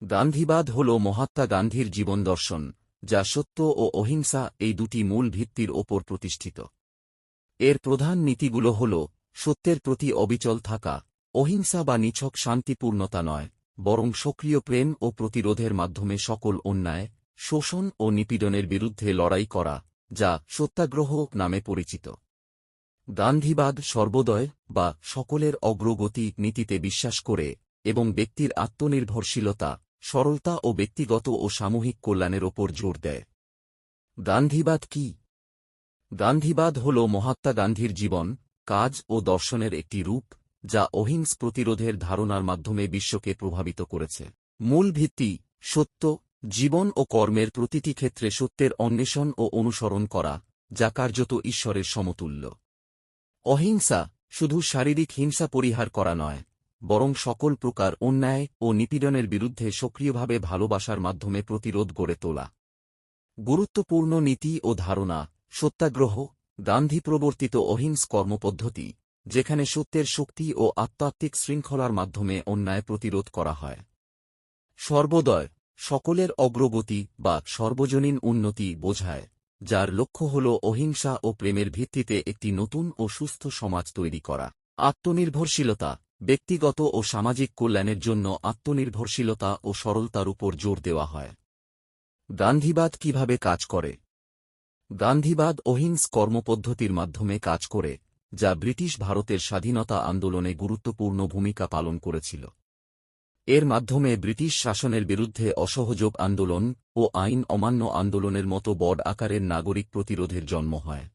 গান্ধীবাদ হল মহাত্মা গান্ধীর জীবনদর্শন, যা সত্য ও অহিংসা এই দুটি মূল ভিত্তির ওপর প্রতিষ্ঠিত। এর প্রধান নীতিগুলো হল সত্যের প্রতি অবিচল থাকা, অহিংসা বা নিছক শান্তিপূর্ণতা নয়, বরং সক্রিয় প্রেম ও প্রতিরোধের মাধ্যমে সকল অন্যায়, শোষণ ও নিপীড়নের বিরুদ্ধে লড়াই করা, যা সত্যাগ্রহ নামে পরিচিত। গান্ধীবাদ সর্বোদয় বা সকলের অগ্রগতি নীতিতে বিশ্বাস করে এবং ব্যক্তির আত্মনির্ভরশীলতা, সরলতা ও ব্যক্তিগত ও সামূহিক কল্যাণের ওপর জোর দেয়। গান্ধীবাদ কি? গান্ধীবাদ হল মহাত্মা গান্ধীর জীবন, কাজ ও দর্শনের একটি রূপ, যা অহিংস প্রতিরোধের ধারণার মাধ্যমে বিশ্বকে প্রভাবিত করেছে। মূল ভিত্তি: সত্য, জীবন ও কর্মের প্রতিটি ক্ষেত্রে সত্যের অন্বেষণ ও অনুসরণ করা, যা কার্যত ঈশ্বরের সমতুল্য। অহিংসা শুধু শারীরিক হিংসা পরিহার করা নয়, বরং সকল প্রকার অন্যায় ও নিপীড়নের বিরুদ্ধে সক্রিয়ভাবে ভালোবাসার মাধ্যমে প্রতিরোধ গড়ে তোলা। গুরুত্বপূর্ণ নীতি ও ধারণা: সত্যাগ্রহ, গান্ধী প্রবর্তিত অহিংস কর্মপদ্ধতি, যেখানে সত্যের শক্তি ও আধ্যাত্মিক শৃঙ্খলার মাধ্যমে অন্যায় প্রতিরোধ করা হয়। সর্বোদয়, সকলের অগ্রগতি বা সর্বজনীন উন্নতি বোঝায়, যার লক্ষ্য হল অহিংসা ও প্রেমের ভিত্তিতে একটি নতুন ও সুস্থ সমাজ তৈরি করা। আত্মনির্ভরশীলতা, ব্যক্তিগত ও সামাজিক কল্যাণের জন্য আত্মনির্ভরশীলতা ও সরলতার উপর জোর দেওয়া হয়। গান্ধীবাদ কিভাবে কাজ করে? গান্ধীবাদ অহিংস কর্মপদ্ধতির মাধ্যমে কাজ করে, যা ব্রিটিশ ভারতের স্বাধীনতা আন্দোলনে গুরুত্বপূর্ণ ভূমিকা পালন করেছিল। এর মাধ্যমে ব্রিটিশ শাসনের বিরুদ্ধে অসহযোগ আন্দোলন ও আইন অমান্য আন্দোলনের মতো বড় আকারের নাগরিক প্রতিরোধের জন্ম হয়।